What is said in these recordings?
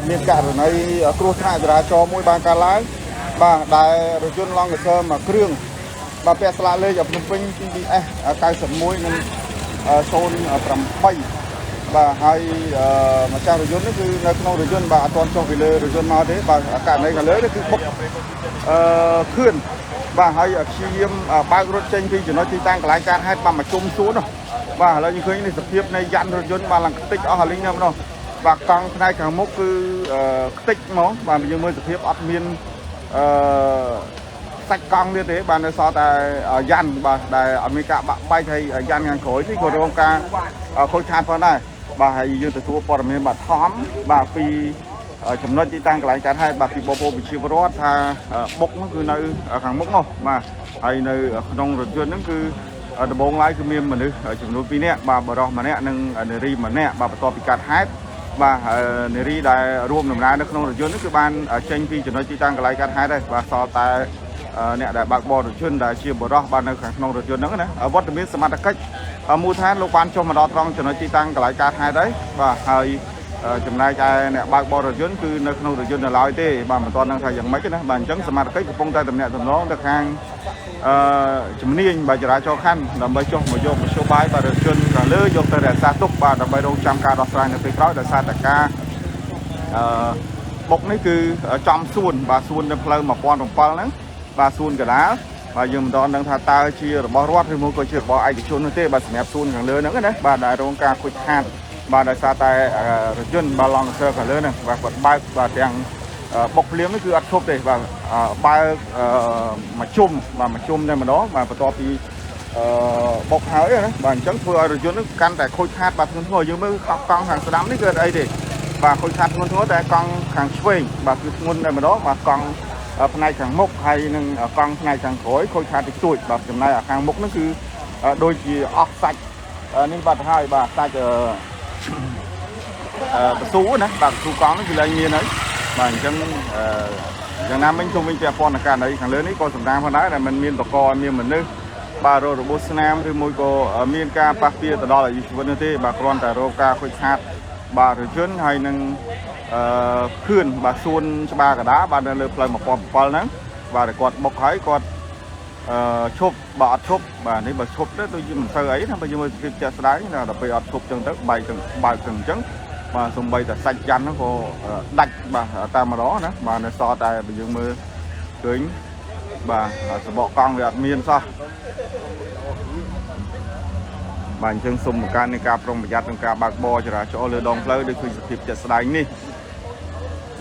មានករណីគ្រោះថ្នាក់ចរាចរណ៍មួយបានកើតឡើងបាទដែលរថយន្តឡង់កសើមួយគ្រឿងបាទពាក់ស្លាកលេខភ្នំពេញ TBS 91និង08បាទហើយម្ចាស់រថយន្តនេះគឺនៅក្នុងរថយន្តបាទអត់ទាន់ចុះពីលើរថយន្តមកទេបាទករណីខាងលើនេះគឺបុកខឿនបាទហើយព្យាយាមបើករត់ចេញពីចំណុចទីតាំងកន្លែងកើតហេតុបាទមកជុំសួនបាទឥឡូវយើងឃើញនេះសភាពនៃយ៉ាន់រថយន្តបាទឡើងខ្ទេចអស់ហើយនេះម្ដងបាទកង់ផ្នែកខាងមុខគឺខ្ទេចហ្មងបាទយើងមើលសភាពអត់មានសាច់កង់ទៀតទេបាទនៅសល់តែយ៉ាន់បាទដែលអត់មានការបាក់បែកហើយយ៉ាន់ខាងក្រោយនេះក៏រងការខូចខាតផងដែរបាទហើយយើងទទួលព័ត៌មានបាទថមបាទពីចំណុចទីតាំងកន្លែងកើតហេតុបាទពីបបោប្រជាពលរដ្ឋថាបុកនោះគឺនៅខាងមុខនោះបាទហើយនៅក្នុងរថយន្តហ្នឹងគឺដំបូងឡើយគឺមានមនុស្សចំនួន2នាក់បាទបរិសម្នាក់និងនារីម្នាក់បាទបន្ទាប់ពីកើតហេតុបាទនារីដែលរួមដំណើរនៅក្នុងរថយន្តនេះគឺបានចេញពីចំណុចទីតាំងកន្លែងកើតហេតុហើយបាទសល់តែអ្នកដែលបើកបររថយន្តដែលជាបរិសបាទនៅខាងក្នុងរថយន្តហ្នឹងណាវត្តមានសមត្ថកិច្ចមូលដ្ឋានលោកបានចុះមកដល់ត្រង់ចំណុចទីតាំងកន្លែងកើតហេតុហើយបាទហើយចំណែកឯអ្នកបើកបររថយន្តគឺនៅក្នុងរថយន្តនៅឡើយទេបាទមិនទាន់ដឹងថាយ៉ាងម៉េចណាបាទអញ្ចឹងសមត្ថកិច្ចកំពុងតែតំណាក់តំណងទៅខាងជំនាញបាទចរាចរណ៍ខណ្ឌដើម្បីចុះមកយកមធ្យោបាយបាទរថយន្តខាងលើយកទៅរក្សាទុកបាទដើម្បីរងចាំការដោះស្រាយនៅពេលក្រោយដោយសារតែការបុកនេះគឺចំសួនបាទសួននៅផ្លូវ1007ហ្នឹងបាទសួនកដាលបាទយើងមិនទាន់ដឹងថាតើជារបស់រដ្ឋឬមួយក៏ជារបស់ឯកជននោះទេបាទសម្រាប់សួនខាងលើហ្នឹងណាបាទដែលរងការខូចខាតបាទដោយសារតែរថយន្តបាទឡង់កសើខាងលើហ្នឹងបាទគាត់បើកបាទទាំងបុកភ្លាមនេះគឺអត់ឈប់ទេបាទបើកមកជុំបាទមកជុំតែម្ដងបាទបន្ទាប់ពីបុកហើយណាបាទអញ្ចឹងធ្វើឲ្យរថយន្តនេះកាន់តែខូចខាតបាទធ្ងន់ធ្ងរយើងមើលកង់ខាងស្ដាំនេះគឺអត់អីទេបាទខូចខាតធ្ងន់ធ្ងរតែកង់ខាងឆ្វេងបាទគឺធ្ងន់តែម្ដងបាទកង់ផ្នែកខាងមុខហើយនឹងកង់ផ្នែកខាងក្រោយខូចខាតតិចតួចបាទចំណែកខាងមុខហ្នឹងគឺដូចជាអស់សាច់នេះបាត់ហើយបាទសាច់បន្ស៊ូណាបាទបន្ស៊ូកង់នេះគឺឡើងមានហើយបាទអញ្ចឹងយ៉ាងណាមិញជុំវិញពាក់ព័ន្ធនឹងករណីខាងលើនេះក៏សម្ដែងផងដែរដែលมันមានបកកមានមនុស្សបាទរបួសស្នាមឬមួយក៏មានការប៉ះពាល់ទៅដល់អាយុជីវិតនោះទេបាទគ្រាន់តែរងការខូចខាតបាទរថយន្តហើយនឹងខឿនបាទសួនច្បារកដាបាទនៅលើផ្លូវ1007ហ្នឹងបាទគាត់បុកហើយគាត់ឈប់បើអត់ឈប់បាទនេះបើឈប់ទៅដូចជាមិនសូវអីណាបើយើងមើលពីចាក់ស្ដាយណាដល់ពេលអត់ឈប់ចឹងទៅបែកទាំងបើកទាំងអញ្ចឹងបាទសំបីតែសាច់យ៉ាន់ហ្នឹងក៏ដាច់បាទតាមម្ដងណាបាទនៅសល់តែបើយើងមើលឃើញបាទសបកកង់វាអត់មានសោះបាទអញ្ចឹងសូមបង្កើននៃការប្រុងប្រយ័ត្នក្នុងការបើកបរចរាចរណ៍លើដងផ្លូវដូចឃើញសភាពចាក់ស្ដាយនេះ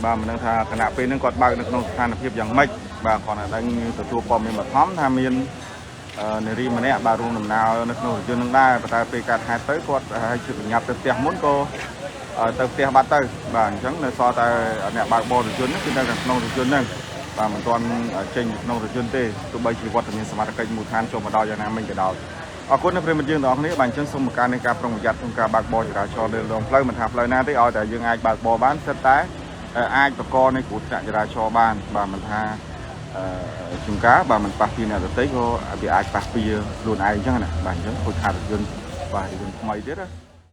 បាទមិនដឹងថាគណៈពេលហ្នឹងគាត់បើកនៅក្នុងស្ថានភាពយ៉ាងម៉េចបាទគាត់តែទទួលព័ត៌មានបឋមថាមាននារីម្នាក់បាទរួមដំណើរនៅក្នុងរថយន្តនឹងដែរប៉ុន្តែពេលកើតហេតុទៅគាត់ឲ្យជិះប្រញាប់ទៅផ្ទះមុនក៏ទៅផ្ទះបាត់ទៅបាទអញ្ចឹងនៅសល់តែអ្នកបើកបររថយន្តគឺនៅក្នុងរថយន្តហ្នឹងបាទមិនទាន់ចេញពីក្នុងរថយន្តទេទោះបីជាវត្តមានសមត្ថកិច្ចមូលដ្ឋានចុះមកដល់យ៉ាងណាមិញក៏ដោយអរគុណដល់ប្រិយមិត្តយើងទាំងអស់គ្នាបាទអញ្ចឹងសូមបង្កើននៃការប្រុងប្រយ័ត្នក្នុងការបើកបរចរាចរណ៍លើដងផ្លូវមិនថាផ្លូវណាទេឲ្យតែយើងអាចបើកបរបានសិតតែអាចបកកនៃគ្រោះថ្នាក់ចរាចរណ៍បានបាទមិនថាជួនកាលបាទមិនប៉ះពីអ្នកដទៃក៏វាអាចប៉ះពីខ្លួនឯងអញ្ចឹងណាបាទអញ្ចឹងខូចខាតរថយន្តបាទរថយន្តថ្មីទៀតណា